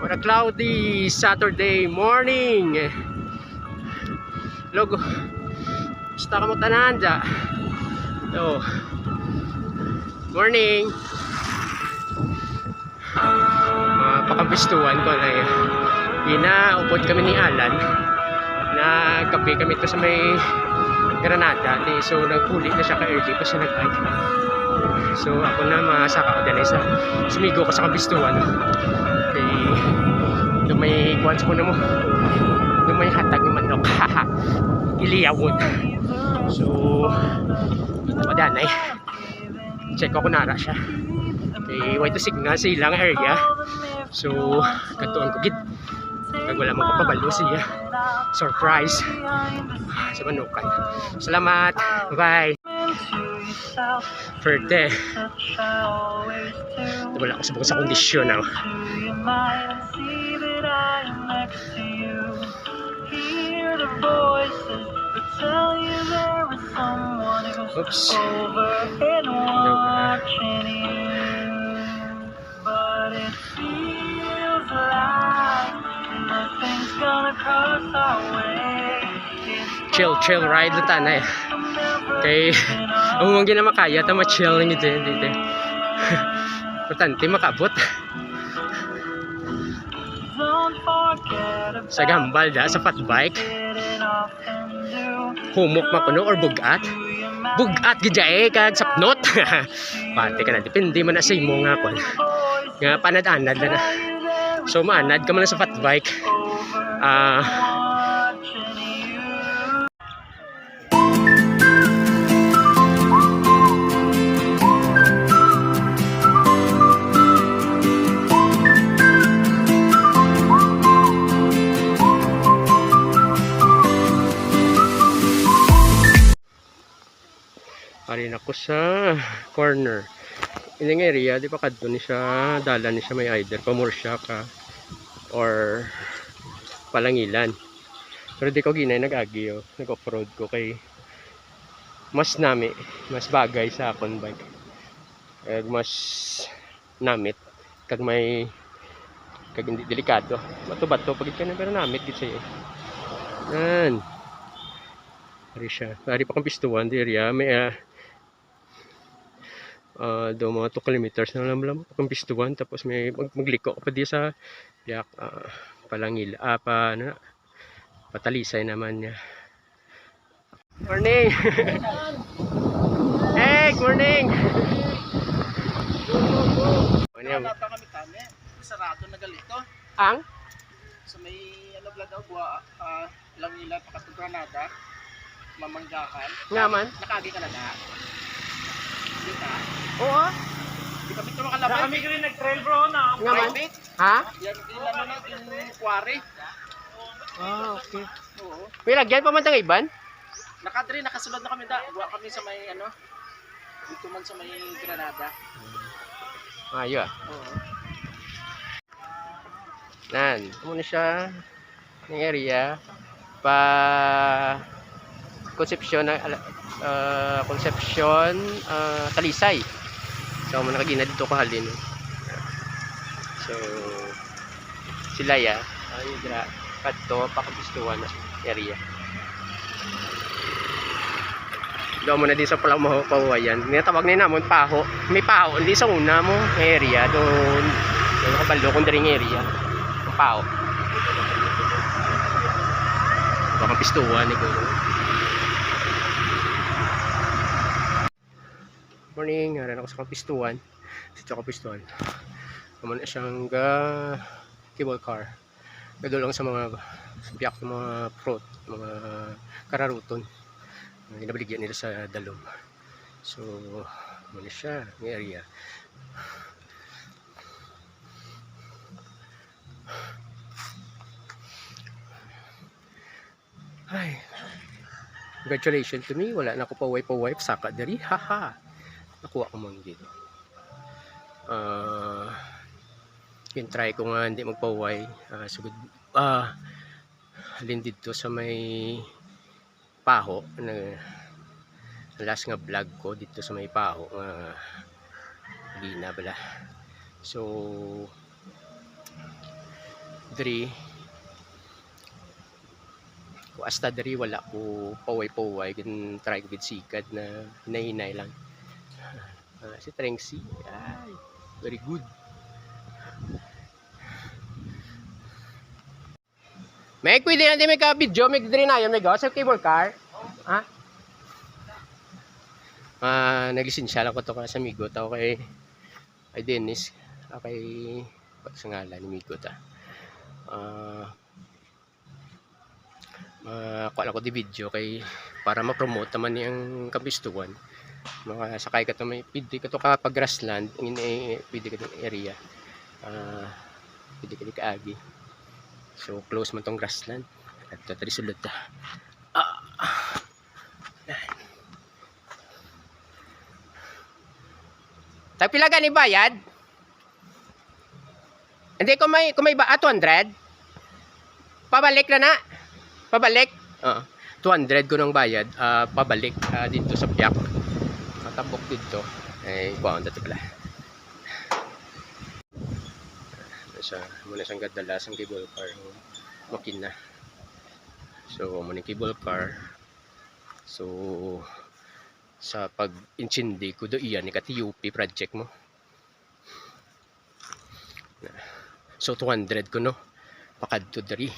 On a cloudy Saturday morning. Logo. Basta ka mo tanan dya. So, morning. Pakampistuan ko na yun. Ginaupod kami ni Alan. Nagkape kami ito sa may Granada. So, nagpuli na siya ka-early pa siya nag-bike. So, ako na masaka ko din sa sumigo ko sa kampistuan. Okay. May kuwans ko na mo. May hatag yung manok. Iliyawon. So, dito pa danay. Check ko kung nara siya. Okay, way to signal sa ilang area. So, katuan ko gid. Kag wala mo kapabalo siya. Surprise sa manukan. Salamat. Bye. Ferte. Wala ko sa kondisyon now. Oops. Chill ride na tanay. Okay. Umang gina makaya ta ma-chill ni dito. Importante makabot. Sa gambal da sa fat bike. Humok makuno or bugat. Bugat gidya kag sapnot. Pati ka na depende man na sa imo nga kon. Nga panad-anad na. So maanad ka man sa fat bike. Parin ako sa corner. Ining area, di pa kadto ni siya, dala ni siya may either Pamursya ka or Palangilan. Pero di ko ginay nag-agi oh. Nag-off-road ko kay mas nami, mas bagay sa akon bike. Kag mas namit kag may kag hindi delikado. Bato-bato pagit ka na pero namit gid siya. Yan. Pari siya. Pari pa kang pistuan di area may do mga 2 kilometers na lang kung pistuan tapos may magliko pa di sa yak Palangil Patalisay naman niya. Morning. Hey, morning. Wala pa kami tani. Sarado na galito. Ang So may ano bla daw buwa Langila pa sa Granada. Mamanggahan. ngaman. Nakagi ka na na. Dita. Oo. Di kami ito makalabay. Kami rin nag-trail bro na. Ngaman. Ha? Yan ilan na yung quarry. Okay. Oo. May lagyan pa man tang iban? Nakadri nakasulod na kami da. Buwa kami sa may ano. Dito man sa may Granada. Ayo. Oo. Nan, muna siya ng area pa Concepcion Talisay. So mo nakagina dito ko halin. So sila ya ay dira kadto pakagustuhan na area. Do mo na din sa pawayan. Tinatawag ni namon paho. May paho hindi sa una mo area doon. Yung kabalo kung diring area. Paho. Baka pistuan ni ko. Morning, haran ako sa Kapistuan. Sa Kapistuan. Naman na siyang cable car. Gado lang sa mga biyak ng mga fruit, mga kararuton. Ginabaligyan nila sa dalom. So, naman na siya, ng area. Ay, congratulations to me. Wala na ako pa-wipe saka dari. Haha. Nakuha ko man dito. Yung try ko nga hindi magpaway. Sugod. Halin dito sa may Paho. Last nga vlog ko dito sa may Paho. Hindi na bala. So, Diri ko hasta diri wala ko paway-paway kin try ko gid sikad na hinay-hinay lang. Si Trengsi, ay very good. May pwede na din may ka-video, may diri na yun, may go sa cable car. Ha? Naglisensiya lang ko to sa amigo tao kay Dennis, kay sa ngalan ni amigo ta. Kuha lang ko di video kay para ma-promote naman yung kabistuhan. Sakay ka to may pwede ka to kapag grassland, pwede ka tong area. Pwede ka di kaagi. So close man tong grassland. At tari sulod ta. Pila gani bayad? Hindi ko may 200. Pabalik na. Pabalik. 200 ko nang bayad. Pabalik dito sa Piak. Matapok dito. Kuha ko pala. Muna siyang gadala sa cable car makina. So muna cable car. So sa pag-inchindi ko do iyan ni ka-TUP project mo. So 200 ko no. Pakadto diri.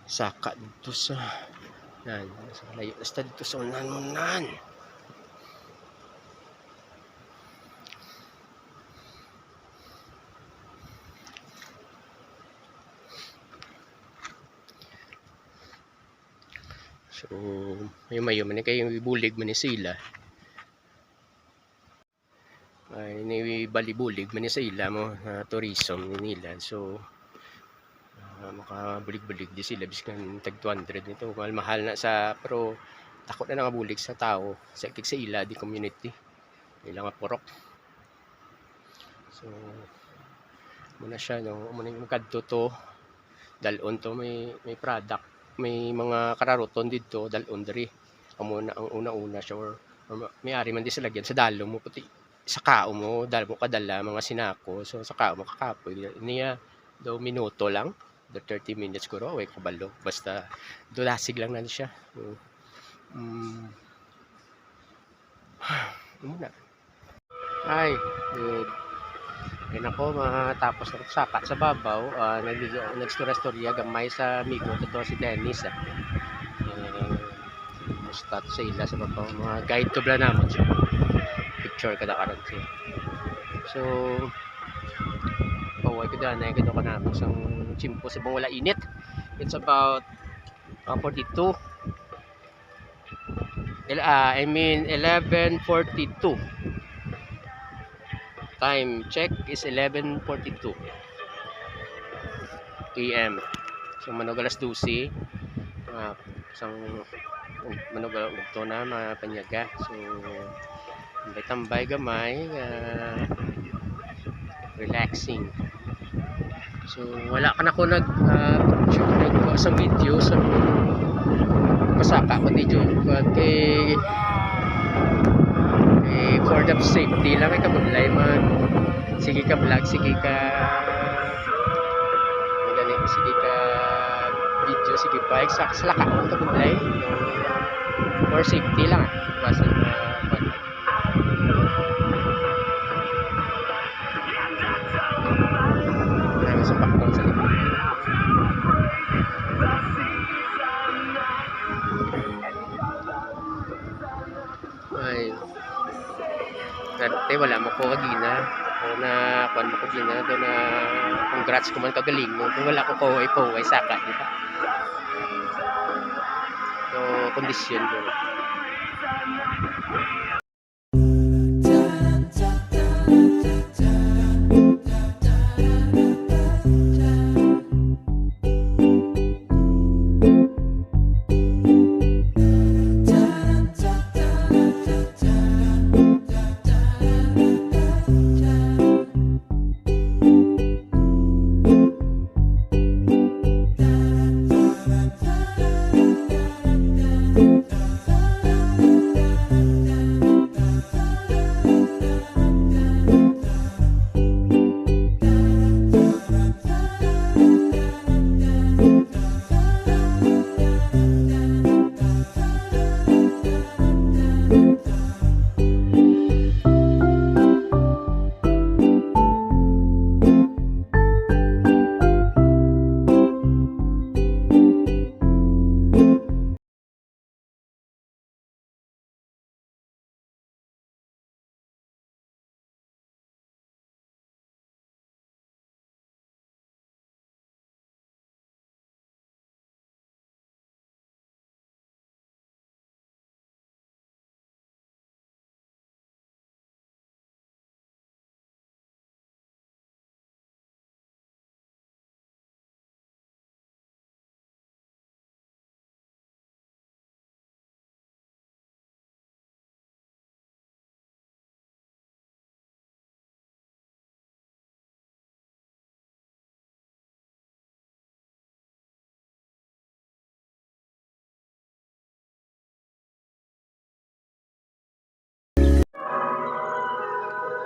Saka dito sa layo basta dito sa unan. So, mayo man kayo bulig man ni sila. Ay ni balibulig man ni sila mo tourism ni nila. So, makabulig-bulig di sila biskan tag 200 nito. Mahal na sa pero takot na bulig sa tao sa ila di community. Ilang purok. So, muna siya no, muna yung kadto to dalon to may product. May mga kararoton dito dalon diri ang una siya or may ari man di sa lagyan sa dalo mo puti sa kao mo dalo mo kadala mga sinako so sa kao mo kakapoy niya do minuto lang do 30 minutes ko away ko balo basta dulasig lang na siya. Muna ay good. Kaya nako matapos na sapat sa babaw, nagstorya gamay sa amigo totoo si Dennis. Start sa ila sa babaw, mga guide to bla namon siya. Picture kada karon siya. So paway kada na kado ka namon sang chimpo sa wala init. It's about 42. I mean 11:42. Time check is 11:42 AM. So manogalas 12. Isang manogal ugto na mapanyaga. So tambay gamay relaxing. So wala ka na ko nag sa video sa pasaka ko dito kay for the safety lang ay kabuglay man sige ka vlog sige ka video sige bike sa laka mo kabuglay for safety lang basta sa pakong sa likod ay wala mo ko kagina na kuan mo ko gina do na congrats ko man kagaling mo kung wala ko kaway saka di ba so kondisyon mo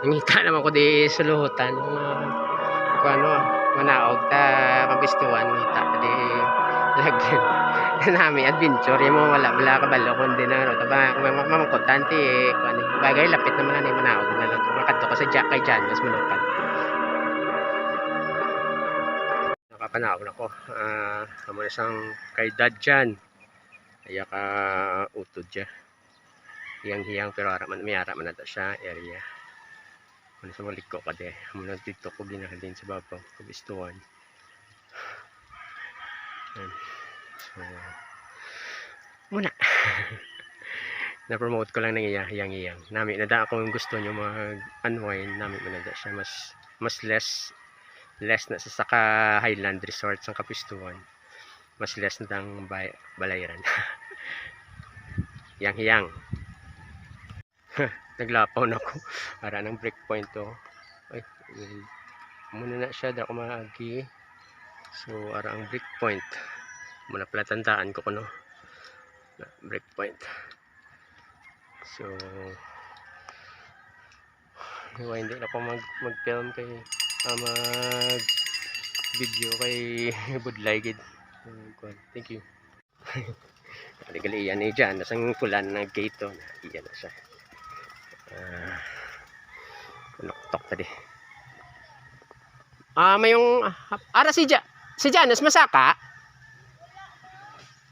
Nangita naman ko di suluhutan ng kung ano, manaog ta kapistuan ngita di lagyan. Nami adventure yung mga wala bala kabalo kundi na ano taba mamangkutan ti kuan bagay lapit naman na manaog na lang makadto ko sa kay Janos manukan. Nakapanaog na ko. Amo na sang kay Dadjan. Aya ka utod siya. Hiyang-hiyang pero ara man may ara man nato siya area. Ano sa maliko ka de. Amo na dito ko ginahalin sa babaw kabistuan. So muna. Na-promote ko lang ng hiyang-hiyang. Nami nada ako gusto nyo mag-unwind, nami manada siya mas less na sa saka Highland Resort sa Kapistuan. Mas less na tang balayran. Hiyang-hiyang. Naglapaw na ako. Para ng breakpoint to. Ay, muna na siya da ko maagi. So, ara ang breakpoint. Muna pala tandaan ko kuno. Breakpoint. So, hindi na ako mag-film kay mag-video kay Budlay gid. Thank you. Gali yan ni dyan. Nasang kulan na gate to. Iyan na siya. Noktok tadi. May yung ara si Janos masaka?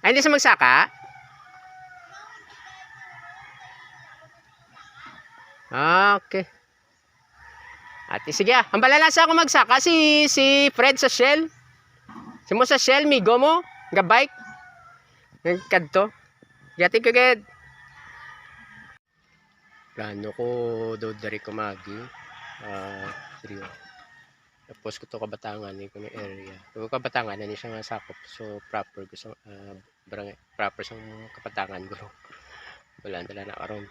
Ay, hindi siya magsaka? Okay. Ate, sige ang balalasa ako magsaka si Fred sa Shell. Si mo sa Shell, migo mo, nga bike. Nagkadto. Yati kagad. Plano ko daw dari kumagi. Seryo. Tapos ko to Kabatangan ni kuno area. Yung Kabatangan na ni siya nga sakop. So proper ko sa barangay proper sa Kabatangan ko. Wala na karon.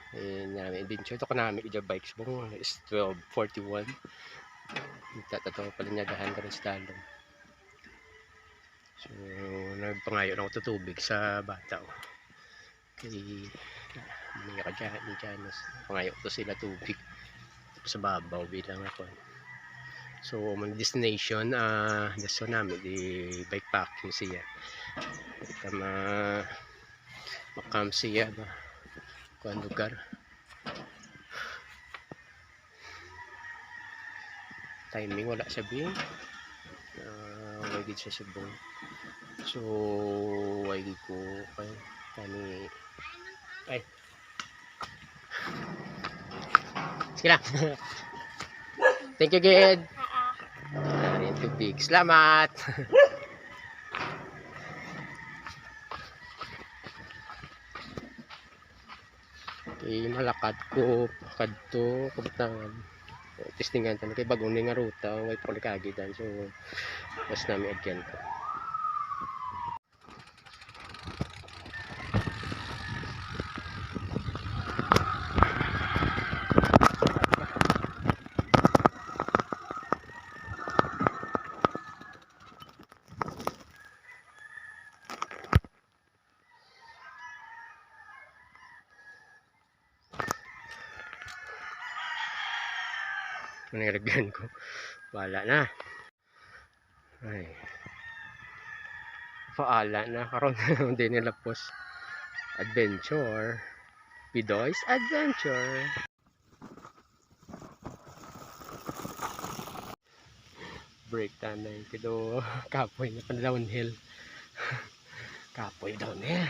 Namin adventure to kanami ija bikes mo is 12:41. Tatato pala nyagahan ka rin sa talong. So nagpangayo na ako tutubig sa bata ko. Kay mga kadyahan ni Janos. Pangayo ko to sila tubig. Tapos sa babaw bilang ako. So ang destination gusto namin di bike packing siya. Ito makam siya ba kuan lugar. Timing wala sabi. Wagid sa Cebu. So wagid ko kay kani ay. Sige lang. Thank you kid. Ayan tubig. Salamat. Malakad ko kadto Kabatangan. Testingan tan kay bagong ni nga ruta way palikagi dan so mas nami agyan ko. Nilagyan ko. Wala na. Ay. Paala na karon hindi nila post adventure. Pidoy's adventure. Break tanay pero kapoy na downhill. Kapoy downhill.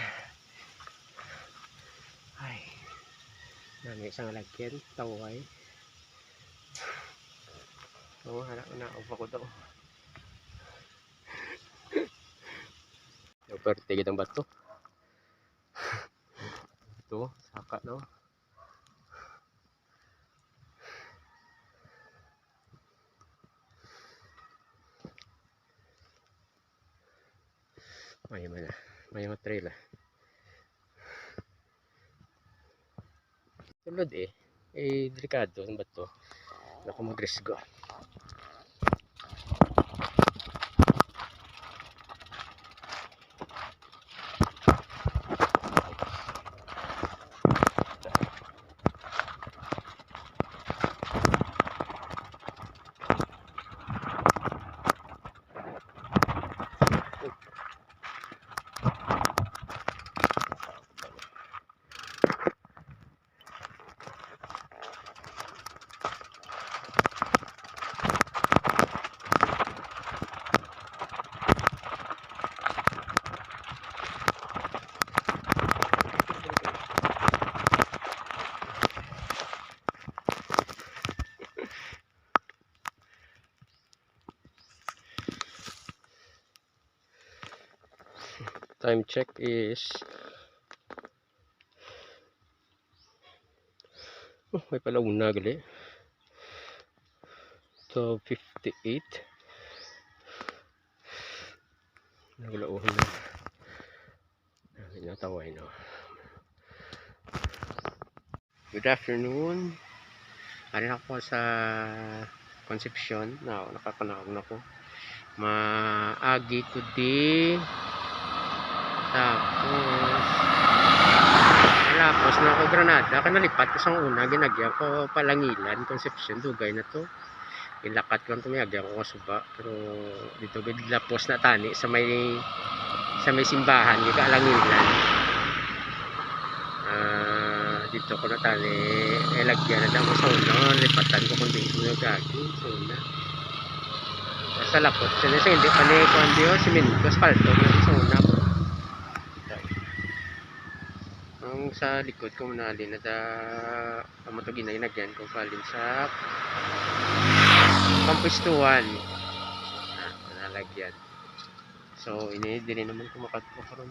Ay. Nami isang lagyan taway. Oo, harap na upo ko daw. Yung perte kitang bato. Ito, saka no. May trail Tulad delikado ang bato. Naku magresgo. Time check is may pala una gali 12:58. Naglauhan na nataway no. Good afternoon. Ari ako sa Concepcion na nakakanawag na ko maagi ko di tapos na ako Granada kanalipat ko sa una ginagyan ko Palangilan Concepcion dugay na to ilakat ko lang tumiyagyan ko kasuba pero dito biglapos na tani sa may simbahan yung Kalangilan dito ko na tani lagyan na damo sa una lipatan ko kundi yung gagi sa una sa lapot sa hindi pa ni kundi yung siminto spalto sa una ang sa likod ko manalin na ito ginagyan ko palin sa pampistuan nalagyan so ini din naman ko makadto karon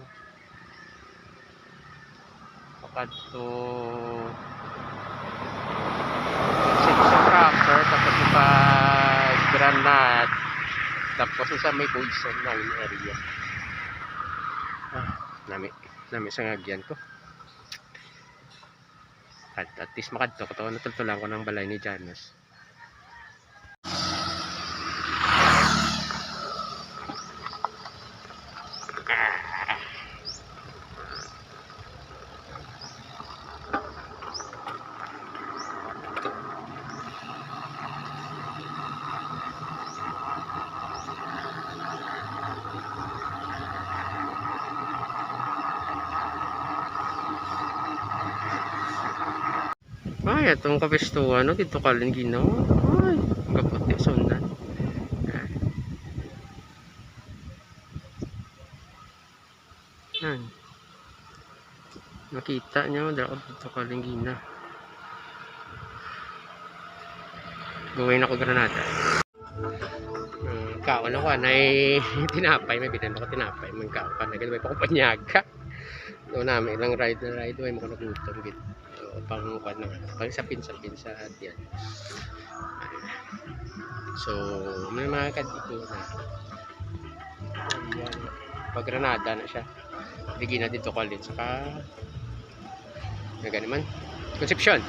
makadto sa cracker tapos pa granat tapos sa may Boyson na area nami sa ngagyan ko at least makadto ko to natultulan ko ng balay ni Janos. Ay, itong kapistuan, no? Dito kalin ginawa. Ay, kaputi, sundan. Yan. Nakita nyo, dito kalin gina. Gawin ako Granada. Kaon ako, anay tinapay. May binan ako tinapay. May kaon ka na, may pakupanyaga. Doon namin, ilang ride na ride. May mga nagutom, gitu. Pang sapin sa diyan. So may mga kadito na ayan, pag Granada na siya bigyan na dito college saka naga naman Concepcion